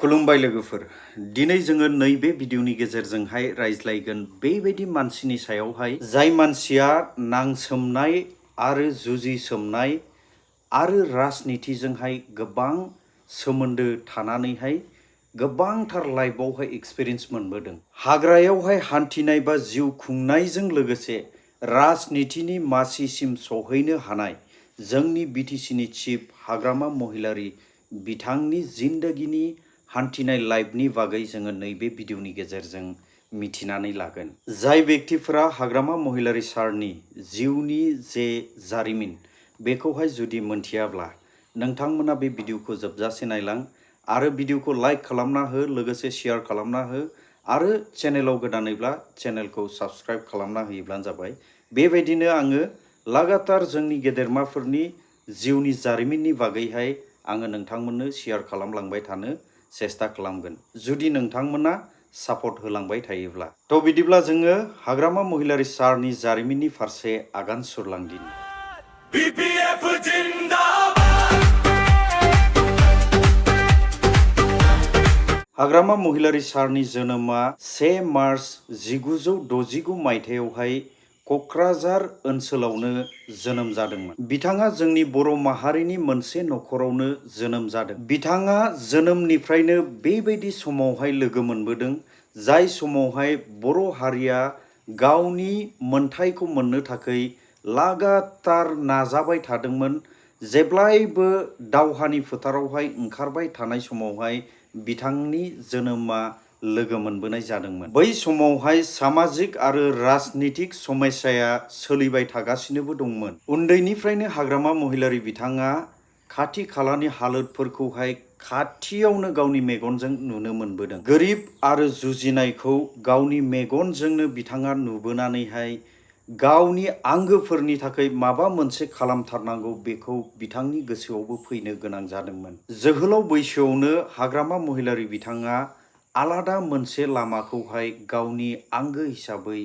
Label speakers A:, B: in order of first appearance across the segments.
A: खुलुमबाय लोगोफोर दिनै जोङो नैबे भिडिअनि गेजेरजोंहाय रायज्लायगोन बेबायदि मानसिनि सायावहाय जाय मानसिया नांसोमनाय आरो जुजिसोमनाय आरो राजनितिजोंहाय गोबां सोमोन्दो थानानैहाय गोबांथार लाइफआवहाय एक्सपिरियेन्स मोनबोदों। हाग्रायावहाय हान्थिनाय बा जिउ खुंनायजों लोगोसे राजनितिनि मासिसिम सहैनो हानाय जोंनि बिटिसिनि चिफ हाग्रामा महिलारी बिथांनि जिन्दगिनि हान्थिनाय लाइफनि बागै जोङो नैबे भिडिअनि गेजेरजों मिथिनानै लागोन। जाय व्यक्तिफोरा हाग्रामा महिलारी सारनि जिउनि जे जारिमिन बेखौहाय जुदि मोनथियाब्ला नोंथांमोना बे भिडिअखौ जोबजासे नायलां आरो भिडिअखौ लाइक खालामना हो, लोगोसे शेयार खालामना हो आरो चेनेलाव गोदानैब्ला चेनेलखौ साबस्क्राइब खालामना होयोब्लानो जाबाय। बेबायदिनो आङो लागातार जोंनि गेदेरमाफोरनि जिउनि जारिमिननि बागैहाय आङो नोंथांमोननो शेयार खालामलांबाय थानो सेस्था खालामगोन जुदि नोंथांमोना सापर्ट होलांबाय थायोब्ला। थ' बिदिब्ला जोङो हाग्रामा महिलारी सारनि जारिमिननि फारसे आगान सुरलांदिनि। BPF हाग्रामा महिलारी सारनि जोनोमा 1 मार्च 1969 मायथाइयावहाय क'क्राझार ओनसोलावनो जोनोम जादोंमोन। बिथाङा जोंनि बर' माहारिनि मोनसे न'खरावनो जोनोम जादों। बिथाङा जोनोमनिफ्रायनो बेबायदि समावहाय लोगो मोनबोदों जाय समावहाय बर' हारिया गावनि मोनथायखौ मोननो थाखाय लागातार नाजाबाय थादोंमोन। जेब्लायबो दावहानि फोथारावहाय ओंखारबाय थानाय समावहाय बिथांनि जोनोमा लोगो मोनबोनाय जादोंमोन। बै समावहाय सामाजिक आरो राजनितिक समस्याया सोलिबाय थागासिनोबो दंमोन। उन्दैनिफ्रायनो हाग्रामा महिलारी बिथाङा खाथि खालानि हालोदफोरखौहाय खाथियावनो गावनि मेगनजों नुनो मोनबोदों। गोरिब आरो जुजिनायखौ गावनि मेगनजोंनो बिथाङा नुबोनानैहाय गावनि आंगोफोरनि थाखाय माबा मोनसे खालामथारनांगौ बेखौ बिथांनि गोसोआवबो फैनो गोनां जादोंमोन। जोहोलाव बैसोआवनो हाग्रामा महिलारी बिथाङा आलादा मोनसे लामाखौहाय गावनि आंगो हिसाबै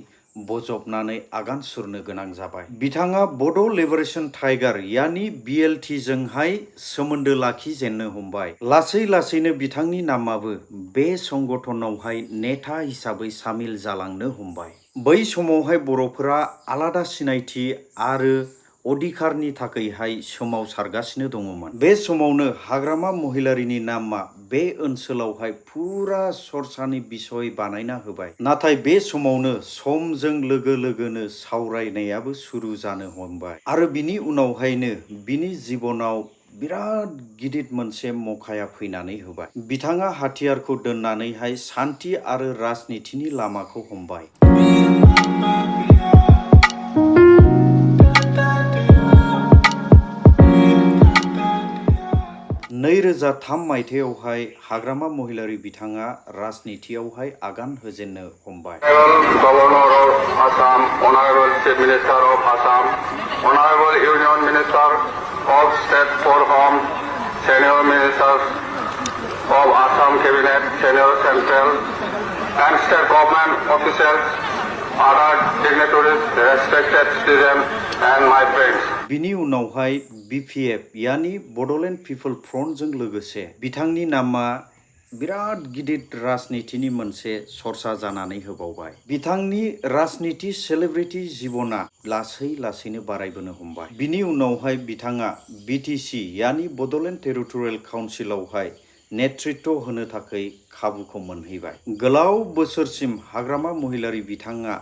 A: बजबनानै आगान सुरनो गोनां जाबाय। बिथाङा बड' लिबारेशन टाइगार यानि BLT जोंहाय सोमोन्दो लाखिजेननो हमबाय। लासै लासैनो बिथांनि नामाबो बे संगठनावहाय नेता हिसाबै सामिल जालांनो हमबाय। बै समावहाय बर'फोरा आलादा सिनायथि आरो अधिकारनि थाखायहाय सोमावसारगासिनो दङमोन। बे समावनो हाग्रामा महिलारीनि नामा बे ओनसोलावहाय फुरा सरसानि बिसय बानायना होबाय। नाथाय बे समावनो समजों लोगो लोगोनो सावरायनायाबो सुरु जानो हमबाय आरो बिनि उनावहायनो बिनि जिबनाव बिराद गिदिर मोनसे मखाया फैनानै होबाय। बिथाङा हाथियारखौ दोननानैहाय सान्थि आरो राजनितिनि लामाखौ हमबाय। 2003 मायथाइयावहाय हाग्रामा महिलारी बिथाङा राजनितियावहाय आगान होजेननो हमबाय।
B: Governor of Assam, Honorable Chief Minister of Assam, Honorable Union Minister of State for Home, Senior Ministers of Assam Cabinet, Senior Central and State Government officials, other dignitaries, respected citizens and my friends.
A: बिनि उनावहाय BPF यानि बड'लेण्ड पिपल फ्रन्टजों लोगोसे बिथांनि नामा बिराद गिदिर राजनितिनि मोनसे सरसा जानानै होबावबाय। बिथांनि राजनिति सेलिब्रिटि जिबना लासै लासैनो बारायबोनो हमबाय। बिनि उनावहाय बिथाङा BTC यानि बड'लेण्ड टेरिटरियेल काउन्सिलावहाय नेतृत्व होनो थाखाय खाबुखौ मोनहैबाय। गोलाव बोसोरसिम हाग्रामा महिलारी बिथाङा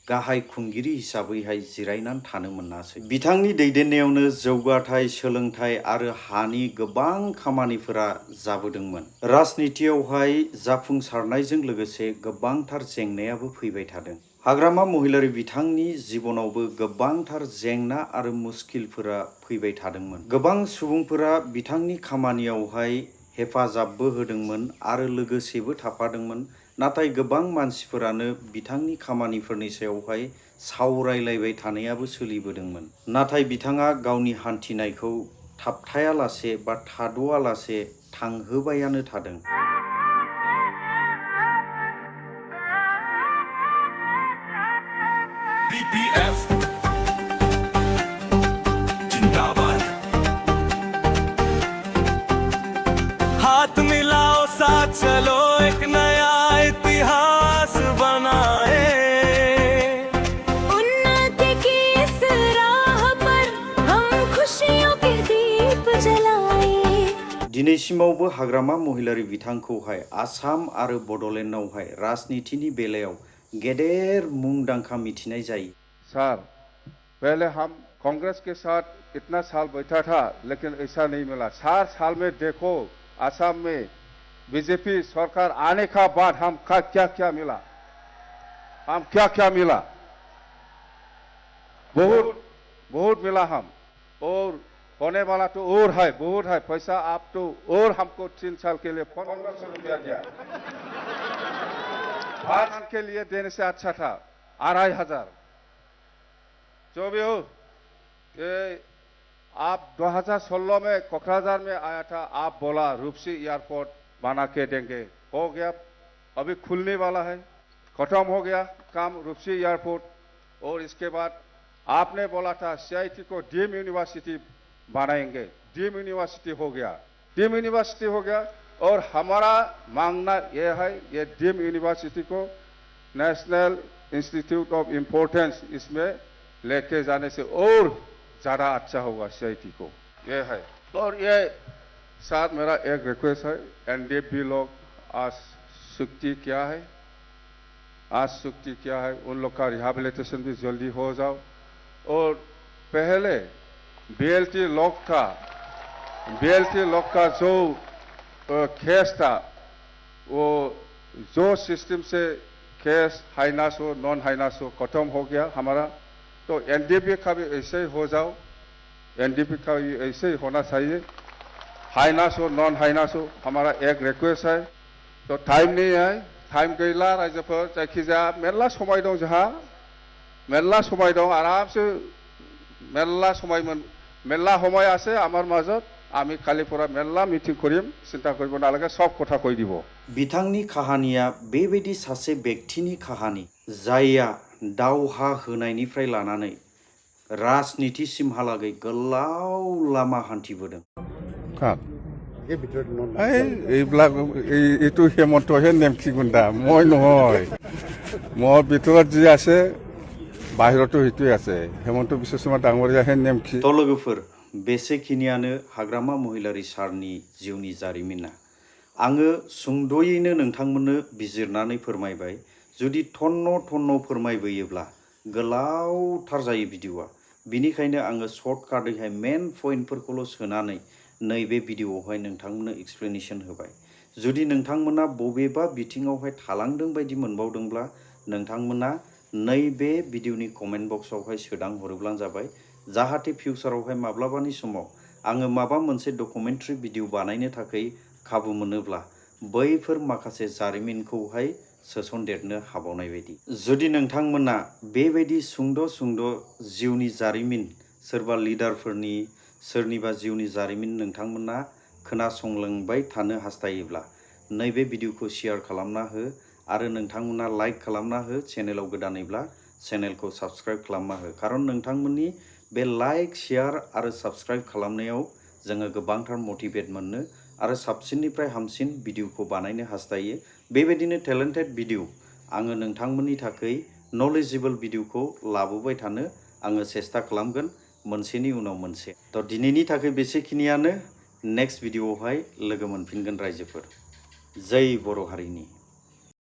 A: गाहाय खुंगिरि हिसाबैहाय जिरायनानै थानो मोनासै। बिथांनि दैदेननायावनो जौगाथाय, सोलोंथाय आरो हानि गोबां खामानिफोरा जाबोदोंमोन। राजनितियावहाय जाफुंसारनायजों लोगोसे गोबांथार जेंनायाबो फैबाय थादों। हाग्रामा महिलारी बिथांनि जिबनावबो गोबांथार जेंना आरो मुस्किलफोरा फैबाय थादोंमोन। गोबां सुबुंफोरा बिथांनि खामानियावहाय हेफाजाबबो होदोंमोन आरो लोगोसेबो थाफादोंमोन। नाथाय गोबां मानसिफोरानो बिथांनि खामानिफोरनि सायावहाय सावरायलायबाय थानायाबो सोलिबोदोंमोन। नाथाय बिथाङा गावनि हान्थिनायखौ थाबथायालासे बा थाद'आलासे थांहोबायानो थादों।
C: BPF जिंदाबाद। हाथ मिलाओ साथ
A: दिनैसिमावबो हाग्रामा महिलारि बिथांखौहाय आसाम आरो बड'लेण्डआवहाय राजनितिनि बेलायाव गेदेर मुंदांखा मिथिनाय जायो।
C: सर, पहले हम कांग्रेस के साथ इतना साल बैठा था, लेकिन ऐसा नहीं मिला। 4 साल में देखो असम में बीजेपी सरकार आने का बाद हम क्या क्या मिला, हम क्या क्या मिला, बहुत बहुत मिला हम। और होने वाला तो और है, बहुत है पैसा। आप तो और हमको 3 साल के लिए 1500 रुपया दिया। 5 साल के लिए देने से अच्छा था 2500। जो भी हो, ये आप 2016 में कोकराझार में आया था, आप बोला रूपसी एयरपोर्ट बना के देंगे, हो गया, अभी खुलने वाला है, खत्म हो गया काम रूपसी एयरपोर्ट। और इसके बाद आपने बोला था CIT को डीम यूनिवर्सिटी बनाएंगे, डीम यूनिवर्सिटी हो गया, डीम यूनिवर्सिटी हो गया। और हमारा मांगना यह है, ये डीम यूनिवर्सिटी को नेशनल इंस्टीट्यूट ऑफ इम्पोर्टेंस इसमें लेके जाने से और ज्यादा अच्छा होगा CIT को, ये है। और ये साथ मेरा एक रिक्वेस्ट है, NDP लोग आज सुक्ति क्या है, आज सुक्ति क्या है, उन लोग का रिहेबिलिटेशन भी जल्दी हो जाओ। और पहले BLT लोग का जो केस था, वो जो सिस्टम से केस हाइनास हो नॉन हाइनास हो खत्म हो गया हमारा। तो NDP का भी ऐसे ही हो जाओ, NDP का भी ऐसे ही होना चाहिए, हाइनास हो नॉन हाइनास हो, हमारा एक रिक्वेस्ट है। तो टाइम नहीं है, टाइम गैला रायजोफोर, जायखिजाया मेरला समय दं, जोंहा मेरला समय दं, आराम से मेरला समय আছে আমার মাজত, আমি খালি পুরা মেरला মিটিং করিম, চিন্তা কৰিব নালাগে, সব কথা কৈ দিব।
A: बिथांनि काहानिया बेबायदि सासे व्यक्तिनि काहानि जायया दावहा होनायनिफ्राय लानानै राजनितिसिमहालागै गोलाव लामा हान्थिबोदों।
C: এইবিলাক এইটো হেমন্তহে নেমকিগুণ্ডা, মই নহয়। মোৰ ভিতৰত যি আছে বাহিৰতো সেইটোৱে আছে, হেমন্ত বিশ্ব শৰ্মা ডাঙৰীয়াহে नेमखि।
A: तो लोगोफोर, बेसेखिनियानो हाग्रामा महिलारि सारनि जिउनि जारिमिना। आङो सुंद'यैनो नोंथांमोननो बिजिरनानै फोरमायबाय। जुदि थन्न फोरमायबोयोब्ला गोलावथार जायो भिडिअ'आ। बिनिखायनो आङो सर्टकाटैहाय मेन पइन्टफोरखौल' सोनानै नैबे भिडिअ'आवहाय नोंथांमोननो एक्सप्लेनेशन होबाय। जुदि नोंथांमोना बबेबा बिथिङावहाय थालांदों बायदि मोनबावदोंब्ला नोंथांमोना नैबे भिडिअ'नि कमेन्ट बक्सआवहाय सोदांहरोब्लानो जाबाय, जाहाथे फिउचारावहाय माब्लाबानि समाव आङो माबा मोनसे डकुमेन्टारि भिडिअ बानायनो थाखाय खाबु मोनोब्ला बैफोर माखासे जारिमिनखौहाय सोसनदेरनो हाबावनाय बायदि। जुदि नोंथांमोना बेबायदि सुंद' जिउनि जारिमिन, सोरबा लिडारफोरनि सोरनिबा जिउनि जारिमिन नोंथांमोना खोनासंलांबाय थानो हास्थायोब्ला नैबे भिडिअ'खौ शेयार खालामना हो आरो नोंथांमोना लाइक खालामना हो। चेनेलाव गोदानैब्ला चेनेलखौ साबस्क्राइब खालामना हो, खारन नोंथांमोननि बे लाइक शेयार आरो साबस्क्राइब खालामनायाव जोङो गोबांथार मटिभेट मोनो आरो साबसिननिफ्राय हामसिन भिडिअ'खौ बानायनो हास्थायो। बेबायदिनो टेलेन्टेड भिडिअ आङो नोंथांमोननि थाखाय नलेजेबल भिडिअ'खौ लाबोबाय थानो आङो सेस्था खालामगोन, मोनसेनि उनाव मोनसे। तो दिनैनि थाखाय बेसेखिनियानो। नेक्स्ट भिडिअ'आवहाय लोगो मोनफिनगोन रायजोफोर। जय बर' हारिनि।